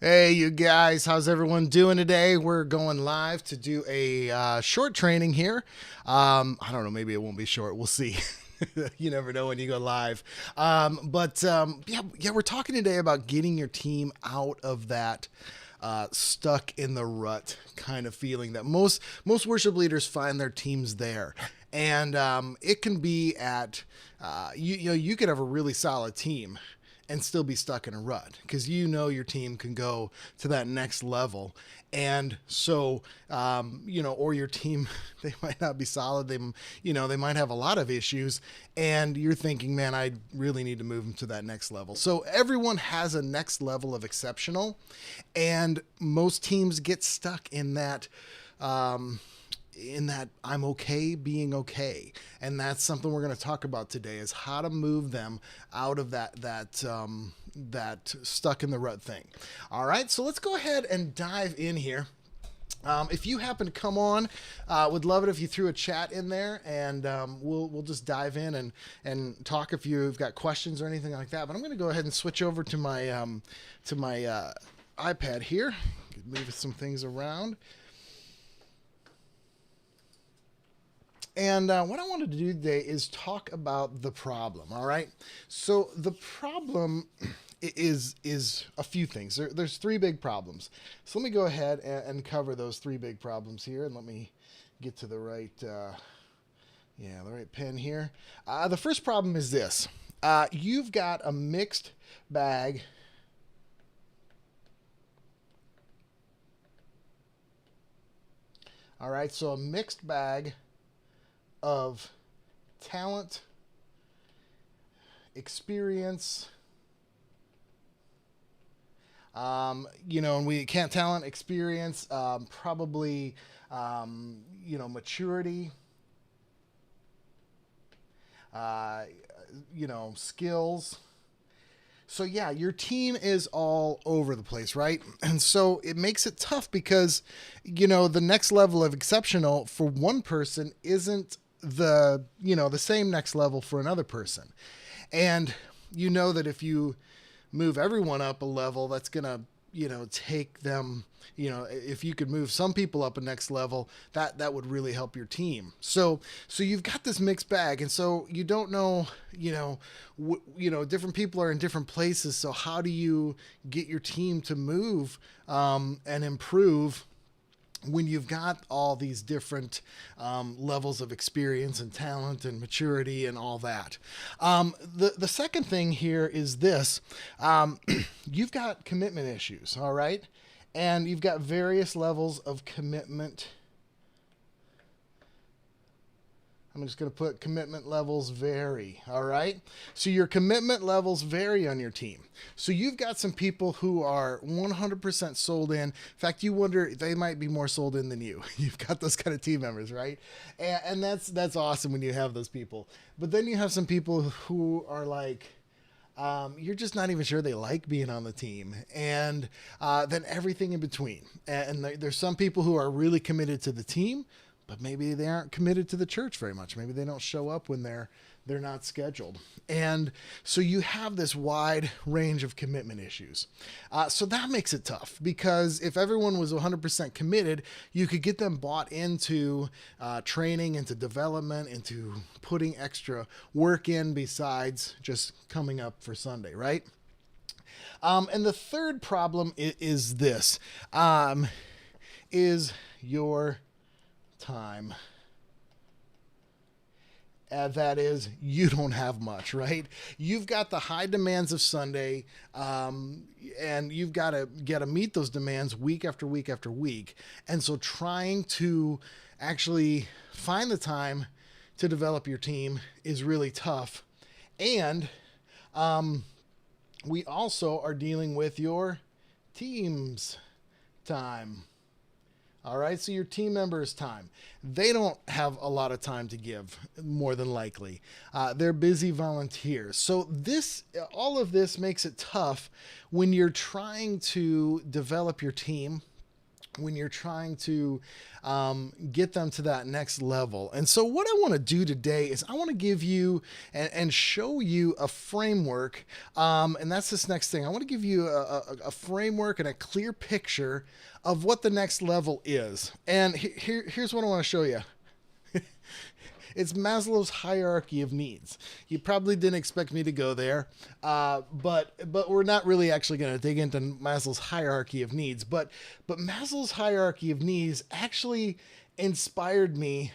Hey, you guys, how's everyone doing today? We're going live to do a short training here. I don't know, maybe it won't be short. We'll see. You never know when you go live. We're talking today about getting your team out of that stuck in the rut kind of feeling that most worship leaders find their teams there. And it can be at, you could have a really solid team and still be stuck in a rut because your team can go to that next level. And so, or your team, they might not be solid. They might have a lot of issues and you're thinking, man, I really need to move them to that next level. So everyone has a next level of exceptional and most teams get stuck in that, I'm okay being okay. And that's something we're going to talk about today is how to move them out of that stuck in the rut thing. All right, so let's go ahead and dive in here. If you happen to come on, would love it if you threw a chat in there, and we'll just dive in and talk if you've got questions or anything like that. But I'm going to go ahead and switch over to my iPad here, move some things around. And what I wanted to do today is talk about the problem. All right. So the problem is a few things. There's three big problems. So let me go ahead and cover those three big problems here, and let me get to the right pen here. The first problem is this: you've got a mixed bag. All right. So a mixed bag of talent, experience, and we can't talent, experience, probably, maturity, skills. So yeah, your team is all over the place, right? And so it makes it tough because, the next level of exceptional for one person isn't the same next level for another person. And that if you move everyone up a level, that's going to, take them, if you could move some people up a next level, that would really help your team. So you've got this mixed bag. And so you don't know, different people are in different places. So how do you get your team to move, and improve when you've got all these different levels of experience and talent and maturity and all that? The second thing here is this. You've got commitment issues, all right? And you've got various levels of commitment. I'm just going to put commitment levels vary, all right? So your commitment levels vary on your team. So you've got some people who are 100% sold in. In fact, you wonder, they might be more sold in than you. You've got those kind of team members, right? And that's awesome when you have those people. But then you have some people who are like, you're just not even sure they like being on the team, and then everything in between. And there's some people who are really committed to the team, but maybe they aren't committed to the church very much. Maybe they don't show up when they're not scheduled. And so you have this wide range of commitment issues. So that makes it tough, because if everyone was 100% committed, you could get them bought into training, into development, into putting extra work in besides just coming up for Sunday, right? And the third problem is this, is your time. That is, you don't have much, right? You've got the high demands of Sunday, and you've got to meet those demands week after week after week. And so trying to actually find the time to develop your team is really tough. And we also are dealing with your team's time. All right, so your team members' time. They don't have a lot of time to give, more than likely. They're busy volunteers. So all of this makes it tough when you're trying to develop your team when you're trying to get them to that next level. And so what I want to do today is I want to give you and show you a framework. And that's this next thing. I want to give you a framework and a clear picture of what the next level is. And here's what I want to show you. It's Maslow's hierarchy of needs. You probably didn't expect me to go there, but we're not really actually going to dig into Maslow's hierarchy of needs. But Maslow's hierarchy of needs actually inspired me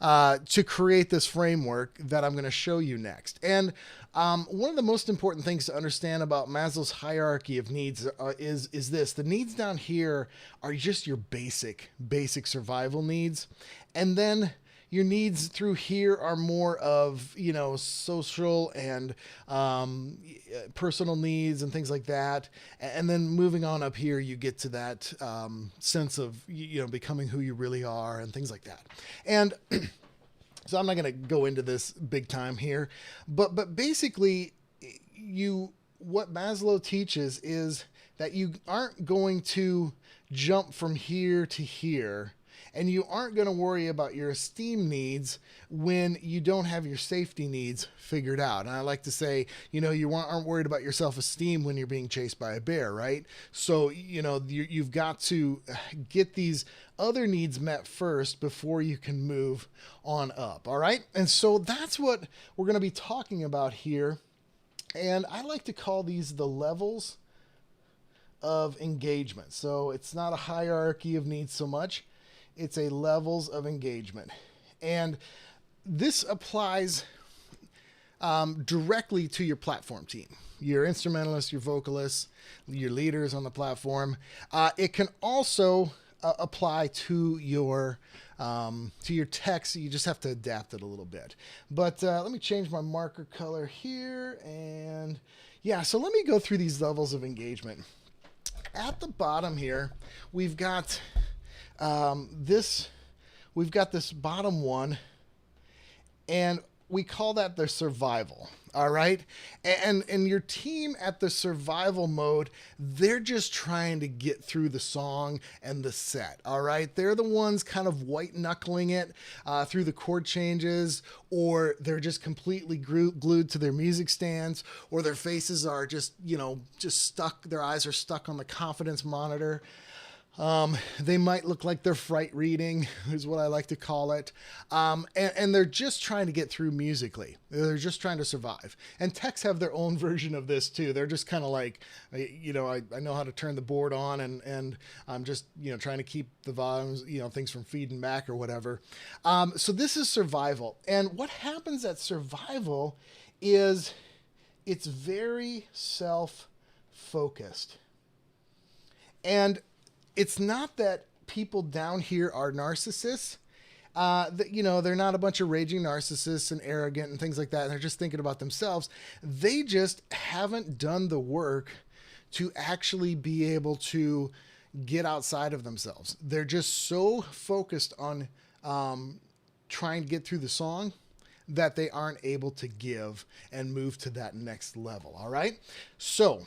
to create this framework that I'm going to show you next. And one of the most important things to understand about Maslow's hierarchy of needs is this: the needs down here are just your basic survival needs, and then your needs through here are more of, social and personal needs and things like that. And then moving on up here, you get to that sense of, becoming who you really are and things like that. And so I'm not going to go into this big time here, but basically what Maslow teaches is that you aren't going to jump from here to here, and you aren't going to worry about your esteem needs when you don't have your safety needs figured out. And I like to say, you aren't worried about your self-esteem when you're being chased by a bear, right? So, you've got to get these other needs met first before you can move on up, all right? And so that's what we're going to be talking about here. And I like to call these the levels of engagement. So it's not a hierarchy of needs so much. It's a levels of engagement. And this applies directly to your platform team, your instrumentalists, your vocalists, your leaders on the platform. It can also apply to your text. You just have to adapt it a little bit. But let me change my marker color here. And yeah, so let me go through these levels of engagement. At the bottom here, we've got this bottom one, and we call that the survival. All right. And your team at the survival mode, they're just trying to get through the song and the set. All right. They're the ones kind of white knuckling it through the chord changes, or they're just completely glued to their music stands, or their faces are just stuck. Their eyes are stuck on the confidence monitor. They might look like they're fright reading, is what I like to call it. And they're just trying to get through musically. They're just trying to survive. And techs have their own version of this too. They're just kind of like, I know how to turn the board on, and I'm just, trying to keep the volumes, things from feeding back or whatever. So this is survival. And what happens at survival is it's very self-focused. And it's not that people down here are narcissists. They're not a bunch of raging narcissists and arrogant and things like that, and they're just thinking about themselves. They just haven't done the work to actually be able to get outside of themselves. They're just so focused on trying to get through the song that they aren't able to give and move to that next level. All right. So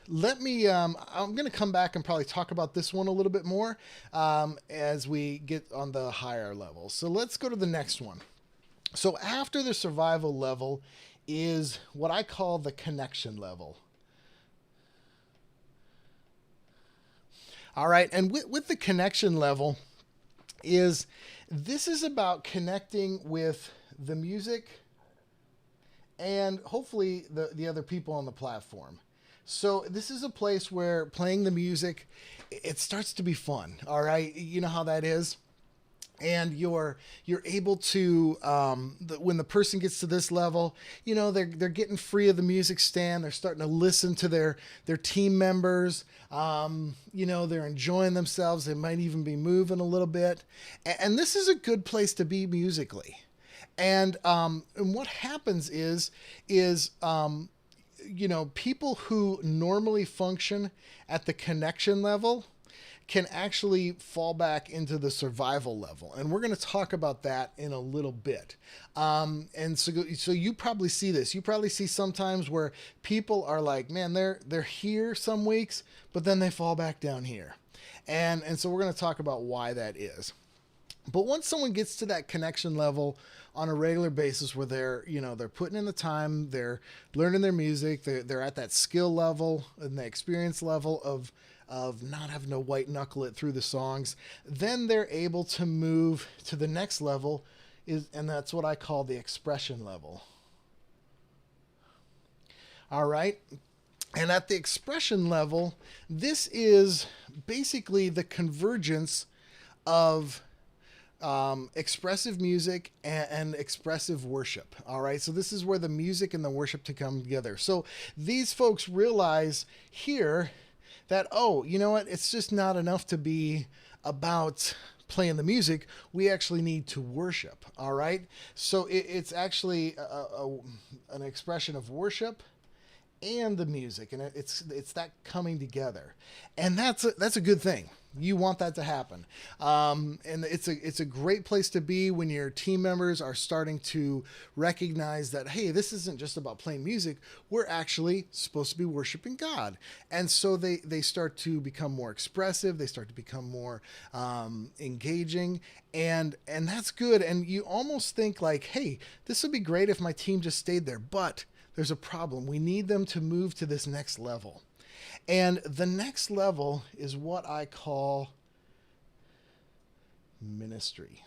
let me, I'm going to come back and probably talk about this one a little bit more as we get on the higher levels. So let's go to the next one. So after the survival level is what I call the connection level. All right. And with the connection level this is about connecting with the music and hopefully the other people on the platform. So this is a place where playing the music, it starts to be fun. All right. You know how that is. And you're able to, when the person gets to this level, they're getting free of the music stand. They're starting to listen to their team members. They're enjoying themselves. They might even be moving a little bit. And this is a good place to be musically. And what happens is people who normally function at the connection level can actually fall back into the survival level. And we're going to talk about that in a little bit. And so you probably see this. You probably see sometimes where people are like, man, they're here some weeks, but then they fall back down here. And so we're going to talk about why that is. But once someone gets to that connection level on a regular basis where they're putting in the time, they're learning their music, they're at that skill level and the experience level of not having to white knuckle it through the songs, then they're able to move to the next level, and that's what I call the expression level. All right. And at the expression level, this is basically the convergence of expressive music and expressive worship. All right. So this is where the music and the worship to come together. So these folks realize here that, oh, you know what? It's just not enough to be about playing the music. We actually need to worship. All right. So it's actually an expression of worship and the music, and it's that coming together, and that's a good thing. You want that to happen, and it's a great place to be when your team members are starting to recognize that, hey, this isn't just about playing music. We're actually supposed to be worshiping God, and so they start to become more expressive. They start to become more engaging, and that's good. And you almost think like, hey, this would be great if my team just stayed there, but there's a problem. We need them to move to this next level. And the next level is what I call ministry.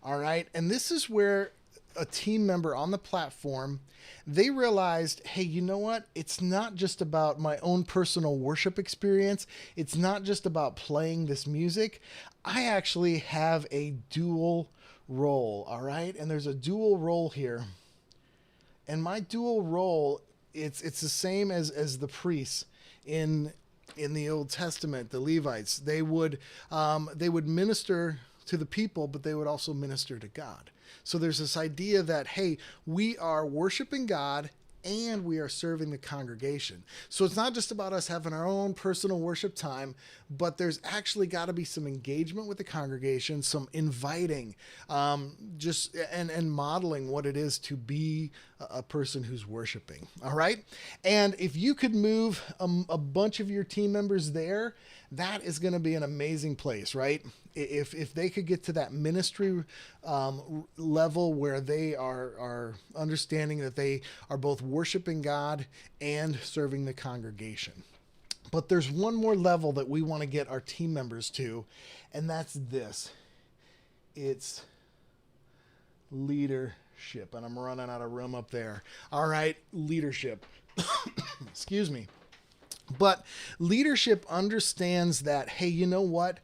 All right. And this is where a team member on the platform, they realized, hey, you know what? It's not just about my own personal worship experience. It's not just about playing this music. I actually have a dual role. All right. And there's a dual role here. And my dual role, it's the same as the priests in the Old Testament, the Levites. They would minister to the people, but they would also minister to God. So there's this idea that, hey, we are worshiping God and we are serving the congregation. So it's not just about us having our own personal worship time, but there's actually got to be some engagement with the congregation, some inviting, and modeling what it is to be a person who's worshiping. All right. And if you could move a bunch of your team members there, that is going to be an amazing place, right? If they could get to that ministry level where they are understanding that they are both worshiping God and serving the congregation. But there's one more level that we want to get our team members to, and that's this. It's leadership. And I'm running out of room up there. All right, leadership. Excuse me. But leadership understands that, hey, you know what?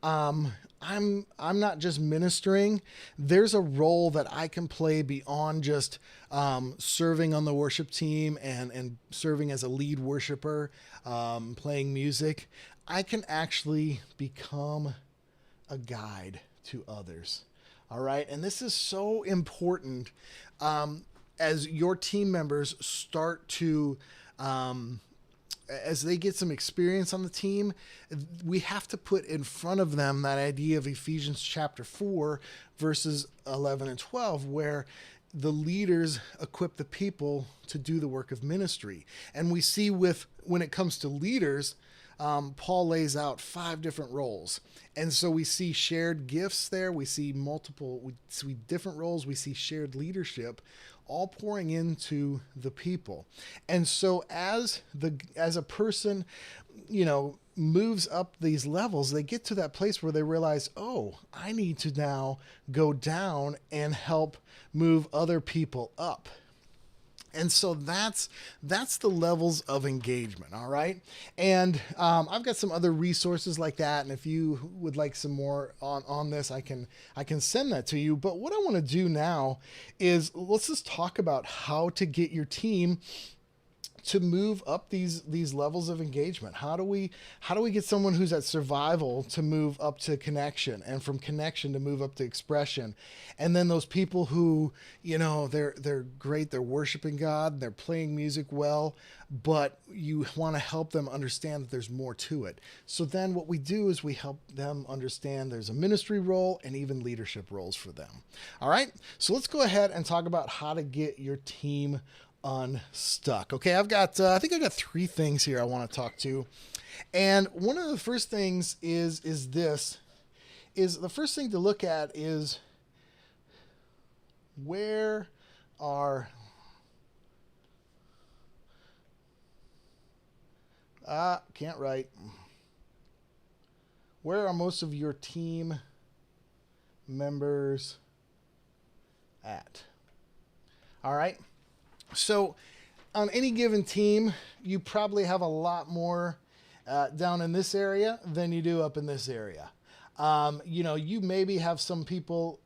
I'm not just ministering. There's a role that I can play beyond just serving on the worship team and serving as a lead worshiper, playing music. I can actually become a guide to others. All right. And this is so important as your team members start to as they get some experience on the team, we have to put in front of them that idea of Ephesians chapter 4, verses 11 and 12, where the leaders equip the people to do the work of ministry. And we see when it comes to leaders, Paul lays out 5 different roles. And so we see shared gifts there. We see different roles. We see shared leadership, all pouring into the people. And so as a person, moves up these levels, they get to that place where they realize, oh, I need to now go down and help move other people up. And so that's the levels of engagement. All right. And I've got some other resources like that. And if you would like some more on this, I can send that to you. But what I want to do now is let's just talk about how to get your team to move up these levels of engagement. How do we get someone who's at survival to move up to connection, and from connection to move up to expression? And then those people who, they're great, they're worshiping God, they're playing music well, but you want to help them understand that there's more to it. So then what we do is we help them understand there's a ministry role and even leadership roles for them. All right. So let's go ahead and talk about how to get your team unstuck. Okay, I've got, I think I've got 3 things here I want to talk to. And one of the first things is the first thing to look at is where are, can't write. Where are most of your team members at? All right. So on any given team, you probably have a lot more down in this area than you do up in this area. You maybe have some people,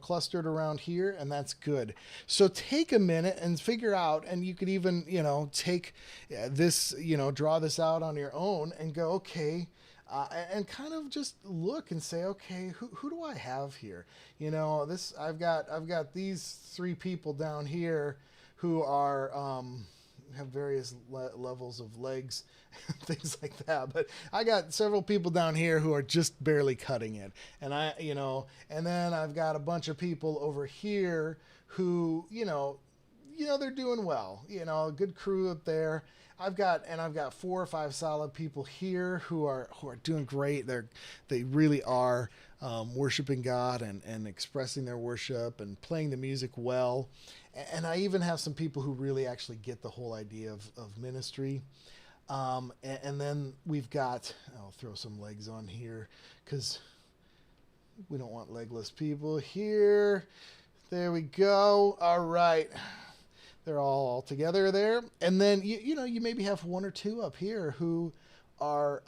clustered around here, and that's good. So take a minute and figure out, and you could even, take this, draw this out on your own and go, okay, and kind of just look and say, okay, who do I have here? I've got these 3 people down here who are, have various levels of legs, things like that. But I got several people down here who are just barely cutting it. And and then I've got a bunch of people over here who, they're doing well, a good crew up there. I've got 4 or 5 solid people here who are doing great. They really are worshiping God and expressing their worship and playing the music well. And I even have some people who really actually get the whole idea of ministry. And then we've got, I'll throw some legs on here because we don't want legless people here. There we go. All right. They're all together there. And then, you maybe have 1 or 2 up here who are,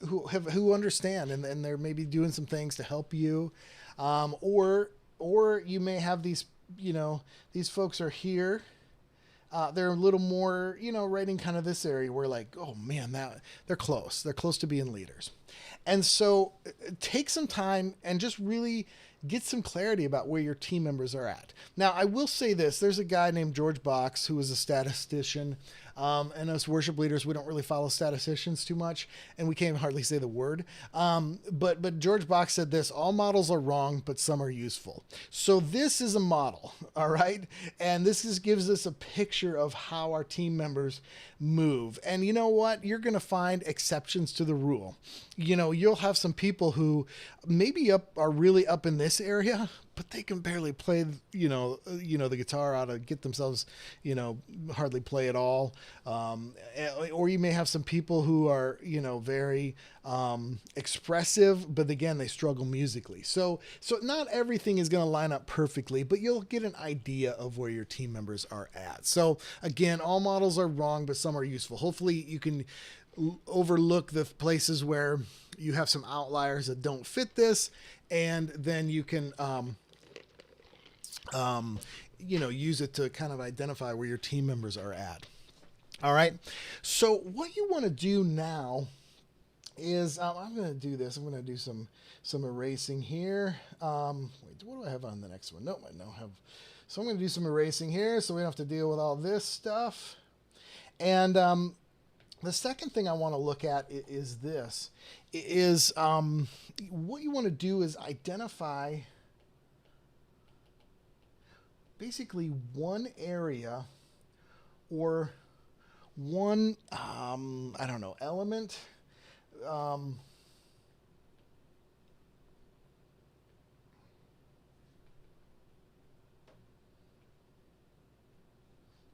who understand and they're maybe doing some things to help you. Or you may have these, these folks are here. They're a little more, right in kind of this area where like, oh man, they're close. They're close to being leaders. And so take some time and just really get some clarity about where your team members are at. Now, I will say this. There's a guy named George Box who is a statistician. And us worship leaders, we don't really follow statisticians too much, and we can't hardly say the word. But George Box said this: all models are wrong, but some are useful. So this is a model, all right? And this gives us a picture of how our team members move. And you know what? You're going to find exceptions to the rule. You'll have some people who maybe are really up in this area, but they can barely play, the guitar out to get themselves, hardly play at all. Or you may have some people who are, very expressive, but again, they struggle musically. So not everything is going to line up perfectly, but you'll get an idea of where your team members are at. So again, all models are wrong, but some are useful. Hopefully you can overlook the places where you have some outliers that don't fit this, and then you can, use it to kind of identify where your team members are at. All right. So what you want to do now is, I'm going to do this. I'm going to do some erasing here. Wait, what do I have on the next one? Nope, I don't have. So I'm going to do some erasing here so we don't have to deal with all this stuff. And the second thing I want to look at is this. What you want to do is identify basically one area or one, element.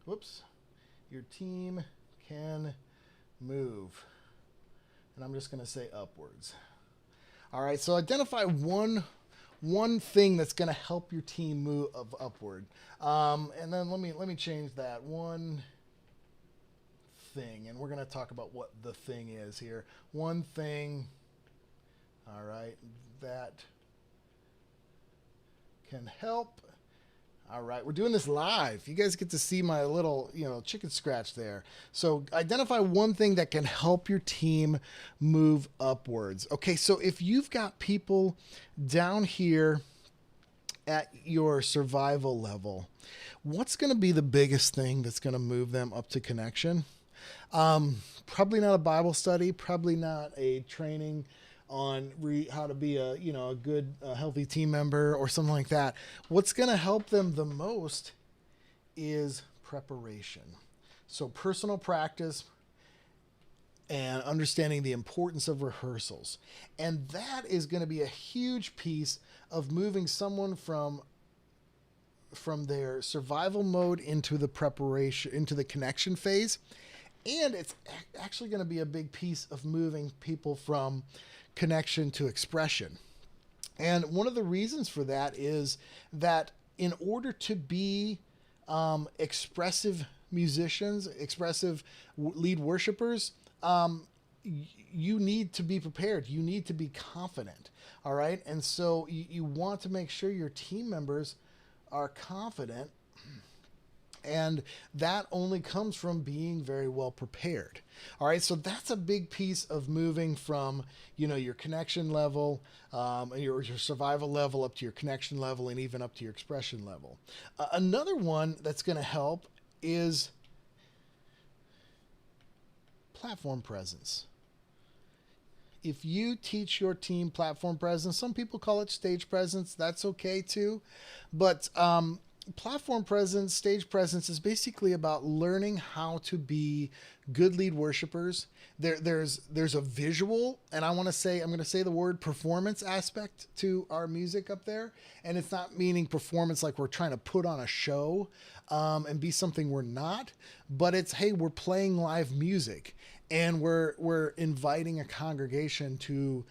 Whoops. Your team can move. And I'm just going to say upwards. All right, so identify one thing that's going to help your team move upward. And then let me change that. One thing, and we're going to talk about what the thing is here. One thing, all right, that can help. All right, we're doing this live. You guys get to see my little, chicken scratch there. So identify one thing that can help your team move upwards. Okay, so if you've got people down here at your survival level, what's going to be the biggest thing that's going to move them up to connection? Probably not a Bible study, probably not a training on how to be a good healthy team member or something like that. What's going to help them the most is preparation. So personal practice and understanding the importance of rehearsals. And that is going to be a huge piece of moving someone from their survival mode into the preparation, into the connection phase. And it's actually going to be a big piece of moving people from connection to expression. And one of the reasons for that is that in order to be expressive musicians, expressive lead worshipers, you need to be prepared. You need to be confident. All right. And so you want to make sure your team members are confident. And that only comes from being very well prepared. All right. So that's a big piece of moving from, your connection level, your survival level up to your connection level and even up to your expression level. Another one that's going to help is platform presence. If you teach your team platform presence, some people call it stage presence. That's okay too. But platform presence, stage presence is basically about learning how to be good lead worshipers. There's a visual, and I'm going to say the word performance aspect to our music up there. And it's not meaning performance like we're trying to put on a show and be something we're not, but it's, hey, we're playing live music. And we're inviting a congregation to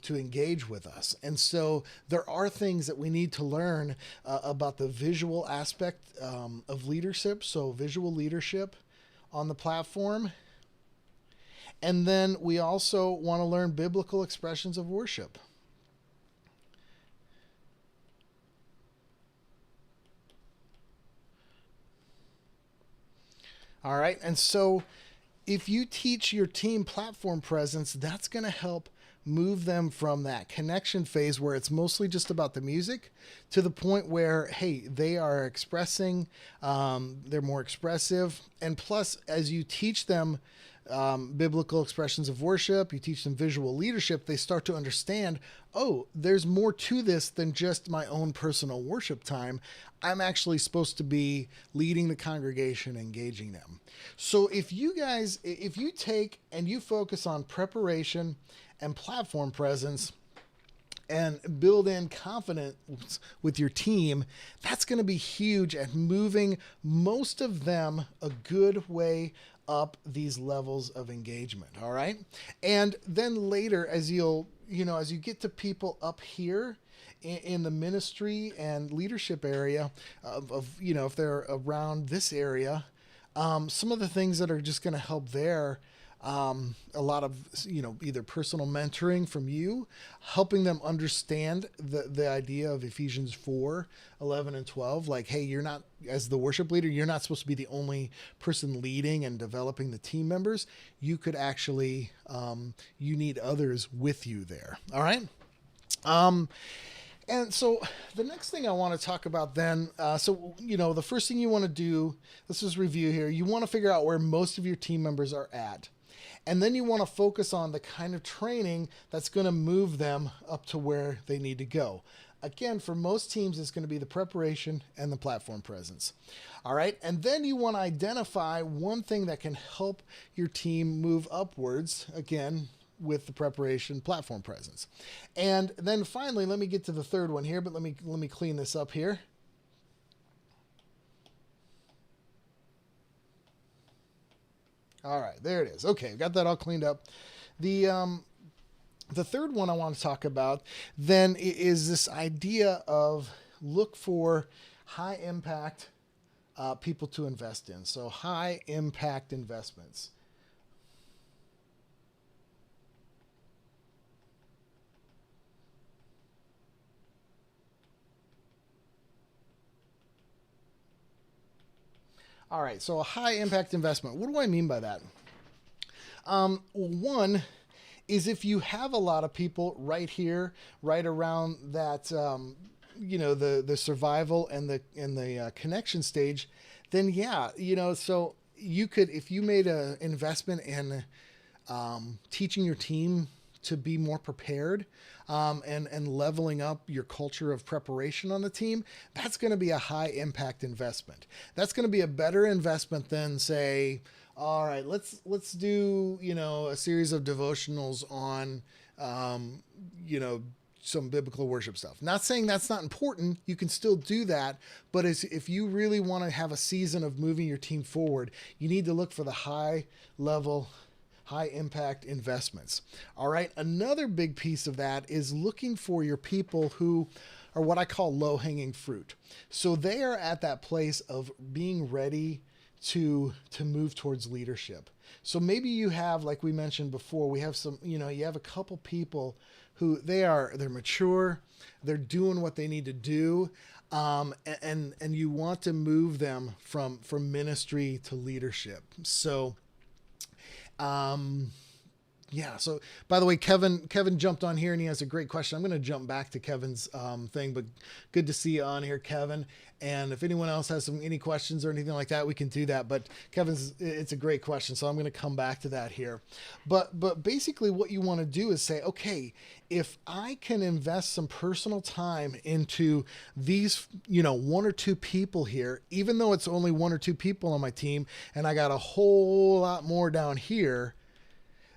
engage with us. And so there are things that we need to learn about the visual aspect of leadership. So visual leadership on the platform. And then we also want to learn biblical expressions of worship. All right. And so if you teach your team platform presence, that's going to help move them from that connection phase where it's mostly just about the music to the point where, hey, they are expressing, they're more expressive. And plus, as you teach them biblical expressions of worship, you teach them visual leadership, they start to understand, oh, there's more to this than just my own personal worship time. I'm actually supposed to be leading the congregation, engaging them. So if you take and you focus on preparation and platform presence and build in confidence with your team, that's going to be huge at moving most of them a good way up these levels of engagement. All right. And then later, as you get to people up here in the ministry and leadership area if they're around this area, some of the things that are just going to help there, a lot of, either personal mentoring from you, helping them understand the idea of Ephesians 4:11 and 12. Like, hey, you're not, as the worship leader, you're not supposed to be the only person leading and developing the team members. You could actually, you need others with you there. All right. And so the next thing I want to talk about then, the first thing you want to do, let's just review here. You want to figure out where most of your team members are at. And then you want to focus on the kind of training that's going to move them up to where they need to go. Again, for most teams, it's going to be the preparation and the platform presence. All right. And then you want to identify one thing that can help your team move upwards, again, with the preparation platform presence. And then finally, let me get to the third one here, but let me clean this up here. All right, there it is. Okay, got that all cleaned up. The third one I want to talk about then is this idea of look for high impact people to invest in. So high impact investments. All right, so a high impact investment. What do I mean by that? One is if you have a lot of people right here, right around that, the survival and the connection stage, then yeah, so you could, if you made an investment in teaching your team to be more prepared, and leveling up your culture of preparation on the team, that's going to be a high impact investment. That's going to be a better investment than, say, all right, let's do, a series of devotionals on, some biblical worship stuff. Not saying that's not important. You can still do that. But if you really want to have a season of moving your team forward, you need to look for the high level, high impact investments. All right. Another big piece of that is looking for your people who are what I call low hanging fruit. So they are at that place of being ready to move towards leadership. So maybe you have, like we mentioned before, we have some, you have a couple people who they're mature, they're doing what they need to do. And you want to move them from ministry to leadership. So, yeah. So, by the way, Kevin jumped on here and he has a great question. I'm going to jump back to Kevin's thing, but good to see you on here, Kevin. And if anyone else has any questions or anything like that, we can do that. But it's a great question, so I'm going to come back to that here. But basically, what you want to do is say, okay, if I can invest some personal time into these, one or two people here, even though it's only one or two people on my team, and I got a whole lot more down here.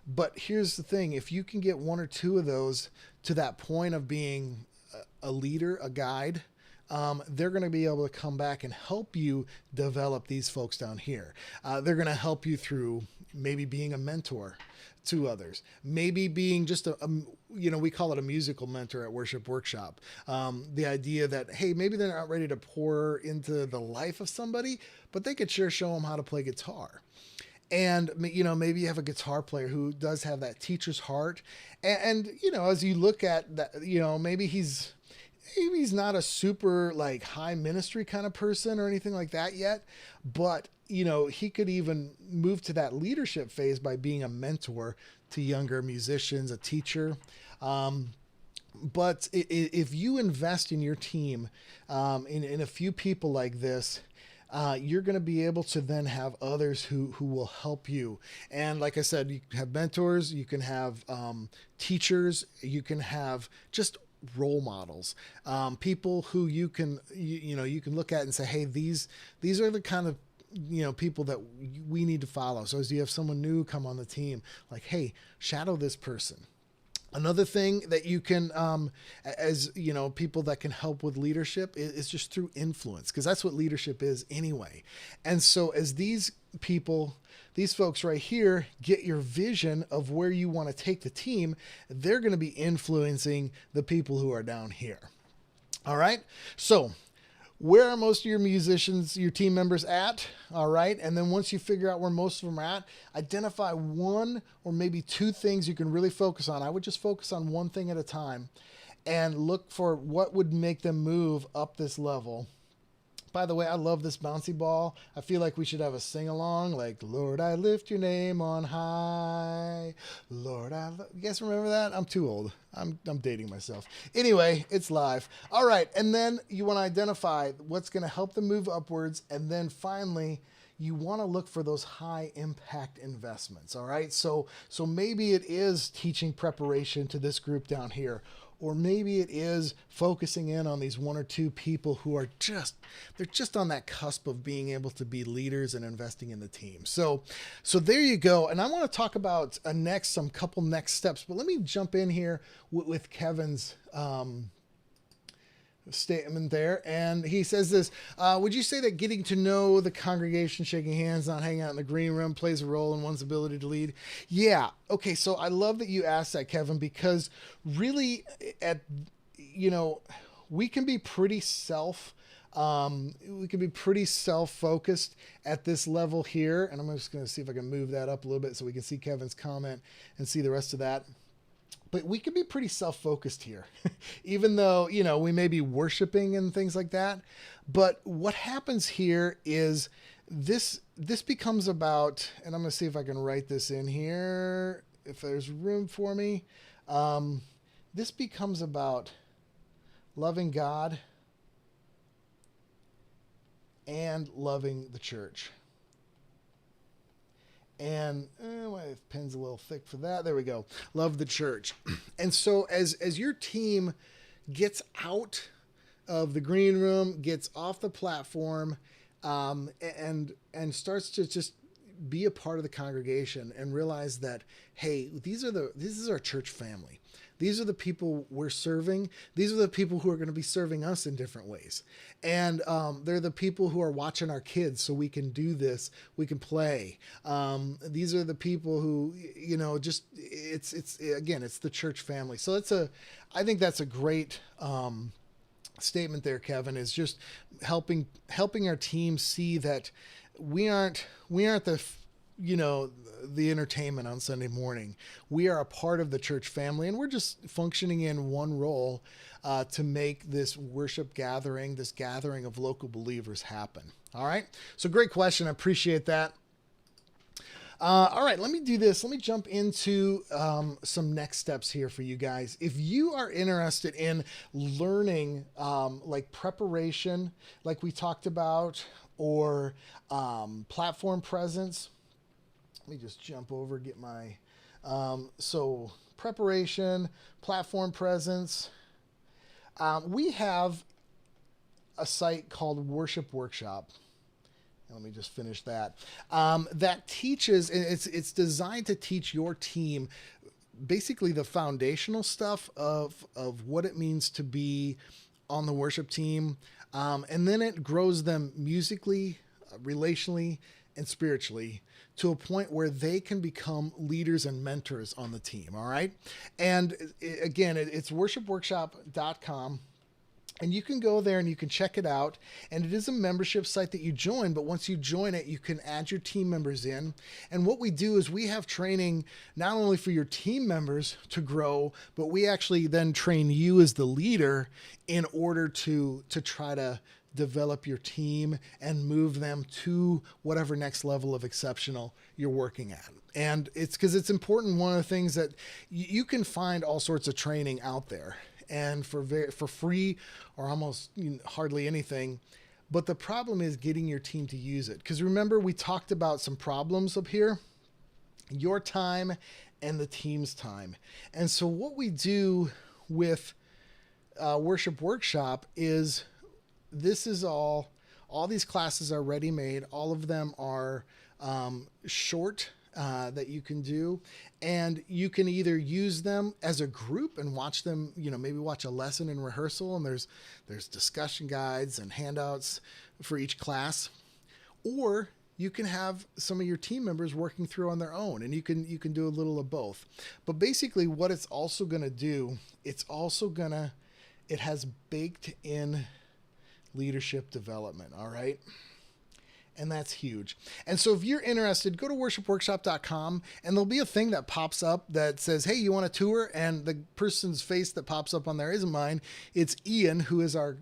But here's the thing, if you can get one or two of those to that point of being a leader, a guide, they're going to be able to come back and help you develop these folks down here. They're going to help you through maybe being a mentor to others, maybe being just we call it a musical mentor at Worship Workshop. The idea that, hey, maybe they're not ready to pour into the life of somebody, but they could sure show them how to play guitar. And, maybe you have a guitar player who does have that teacher's heart. And as you look at that, maybe he's not a super like high ministry kind of person or anything like that yet, but, he could even move to that leadership phase by being a mentor to younger musicians, a teacher. But if you invest in your team, in a few people like this, you're going to be able to then have others who will help you. And like I said, you can have mentors, you can have teachers, you can have just role models, people who you can look at and say, hey, these are the kind of people that we need to follow. So as you have someone new come on the team, like, hey, shadow this person. Another thing that you can, people that can help with leadership is just through influence, because that's what leadership is anyway. And so as these folks right here get your vision of where you want to take the team, they're going to be influencing the people who are down here. All right. So where are most of your musicians, your team members at? All right. And then once you figure out where most of them are at, identify one or maybe two things you can really focus on. I would just focus on one thing at a time and look for what would make them move up this level. By the way, I love this bouncy ball. I feel like we should have a sing-along, like, Lord, I lift your name on high. Lord, you guys remember that? I'm too old. I'm dating myself. Anyway, it's live. All right, and then you want to identify what's going to help them move upwards, and then finally, you want to look for those high impact investments, all right? So maybe it is teaching preparation to this group down here, or maybe it is focusing in on these one or two people who are they're just on that cusp of being able to be leaders and investing in the team. So there you go. And I want to talk about some couple next steps, but let me jump in here with Kevin's statement there. And he says this, would you say that getting to know the congregation, shaking hands, not hanging out in the green room plays a role in one's ability to lead? Yeah. Okay. So I love that you asked that, Kevin, because really we can be pretty self-focused at this level here. And I'm just going to see if I can move that up a little bit so we can see Kevin's comment and see the rest of that. But we can be pretty self-focused here, even though, we may be worshiping and things like that. But what happens here is this becomes about, and I'm going to see if I can write this in here, if there's room for me. This becomes about loving God and loving the church. And my pen's a little thick for that. There we go. Love the church. And so as your team gets out of the green room, gets off the platform, and starts to just be a part of the congregation and realize that, hey, this is our church family. These are the people we're serving. These are the people who are going to be serving us in different ways. And they're the people who are watching our kids so we can do this, we can play. These are the people who, just, it's the church family. So I think that's a great statement there, Kevin, is just helping our team see that we aren't the entertainment on Sunday morning. We are a part of the church family, and we're just functioning in one role to make this worship gathering, this gathering of local believers happen. All right. So great question. I appreciate that. All right, let me do this. Let me jump into some next steps here for you guys. If you are interested in learning like preparation, like we talked about, or platform presence, let me just jump over, get my, so preparation, platform presence. We have a site called Worship Workshop. Let me just finish that. That teaches, and it's designed to teach your team basically the foundational stuff of what it means to be on the worship team. And then it grows them musically, relationally, and spiritually to a point where they can become leaders and mentors on the team. All right. And again, it's WorshipTeamCoach.com. And you can go there and you can check it out. And it is a membership site that you join. But once you join it, you can add your team members in. And what we do is we have training not only for your team members to grow, but we actually then train you as the leader in order to try to develop your team and move them to whatever next level of exceptional you're working at. And it's because it's important. One of the things that you can find all sorts of training out there, and for free or almost hardly anything. But the problem is getting your team to use it. Because remember, we talked about some problems up here, your time and the team's time. And so what we do with Worship Workshop is this is all these classes are ready-made. All of them are short that you can do, and you can either use them as a group and watch them, maybe watch a lesson in rehearsal, and there's discussion guides and handouts for each class, or you can have some of your team members working through on their own, and you can do a little of both. But basically what it's also going to do, it has baked in leadership development. All right. And that's huge. And so if you're interested, go to WorshipWorkshop.com, and there'll be a thing that pops up that says, hey, you want a tour? And the person's face that pops up on there isn't mine. It's Ian, who is our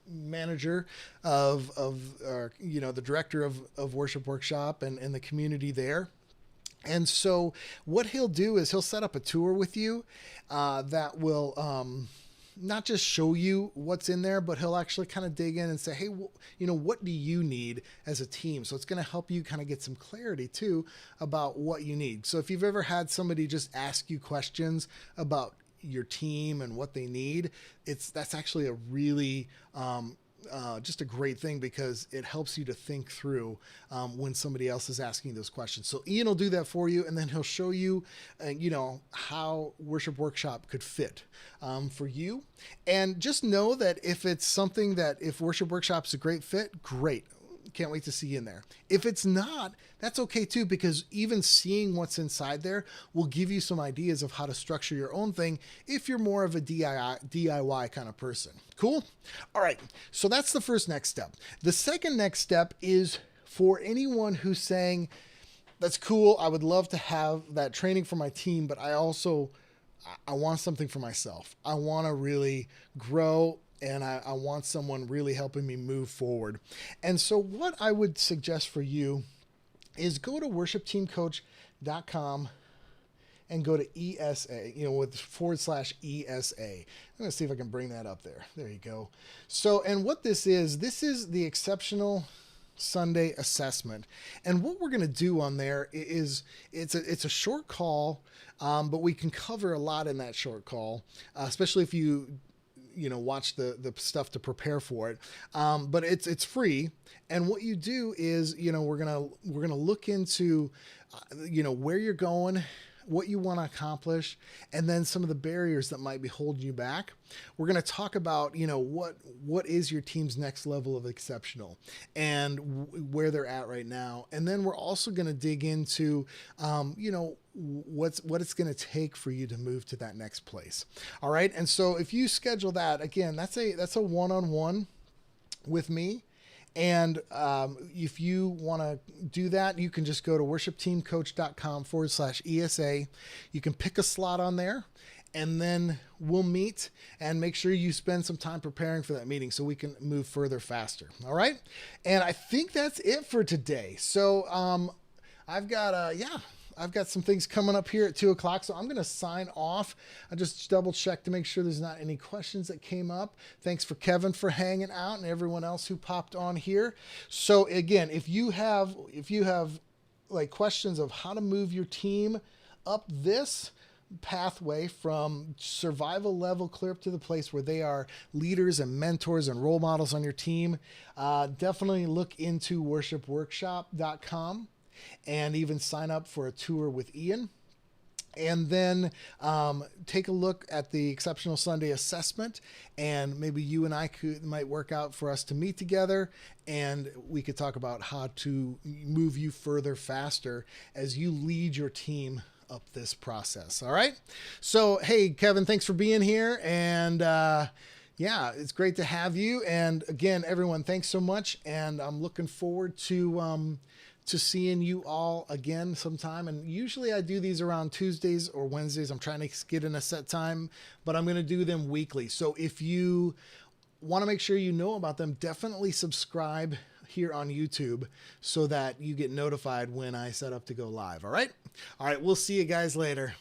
manager of the director of Worship Workshop and the community there. And so what he'll do is he'll set up a tour with you that will not just show you what's in there, but he'll actually kind of dig in and say, hey, what do you need as a team? So it's going to help you kind of get some clarity too about what you need. So if you've ever had somebody just ask you questions about your team and what they need, that's actually a really, just a great thing, because it helps you to think through when somebody else is asking those questions. So Ian will do that for you, and then he'll show you, how Worship Workshop could fit for you. And just know that if Worship Workshop's a great fit, great. Can't wait to see you in there. If it's not, that's okay too, because even seeing what's inside there will give you some ideas of how to structure your own thing if you're more of a DIY kind of person. Cool? All right. So that's the first next step. The second next step is for anyone who's saying, that's cool, I would love to have that training for my team, but I want something for myself. I want to really grow, and I want someone really helping me move forward. And so what I would suggest for you is go to WorshipTeamCoach.com and go to ESA, with /ESA. I'm going to see if I can bring that up there. There you go. So, and what this is the exceptional Sunday assessment. And what we're going to do on there is it's a short call, but we can cover a lot in that short call, especially if you watch the stuff to prepare for it. But it's free. And what you do is, we're going to look into, where you're going, what you want to accomplish, and then some of the barriers that might be holding you back. We're going to talk about, what is your team's next level of exceptional and where they're at right now. And then we're also going to dig into, what it's going to take for you to move to that next place. All right. And so if you schedule that, again, that's a one-on-one with me. And if you want to do that, you can just go to WorshipTeamCoach.com/ESA. You can pick a slot on there, and then we'll meet and make sure you spend some time preparing for that meeting so we can move further faster. All right. And I think that's it for today. So I've got some things coming up here at 2:00, so I'm going to sign off. I just double check to make sure there's not any questions that came up. Thanks for Kevin for hanging out and everyone else who popped on here. So again, if you have like questions of how to move your team up this pathway from survival level clear up to the place where they are leaders and mentors and role models on your team, definitely look into WorshipWorkshop.com. and even sign up for a tour with Ian. And then take a look at the Exceptional Sunday assessment, and maybe you and I might work out for us to meet together, and we could talk about how to move you further faster as you lead your team up this process. All right. So, hey, Kevin, thanks for being here. And yeah, it's great to have you. And again, everyone, thanks so much. And I'm looking forward to seeing you all again sometime. And usually I do these around Tuesdays or Wednesdays. I'm trying to get in a set time, but I'm going to do them weekly. So if you want to make sure you know about them, definitely subscribe here on YouTube so that you get notified when I set up to go live. All right. All right. We'll see you guys later.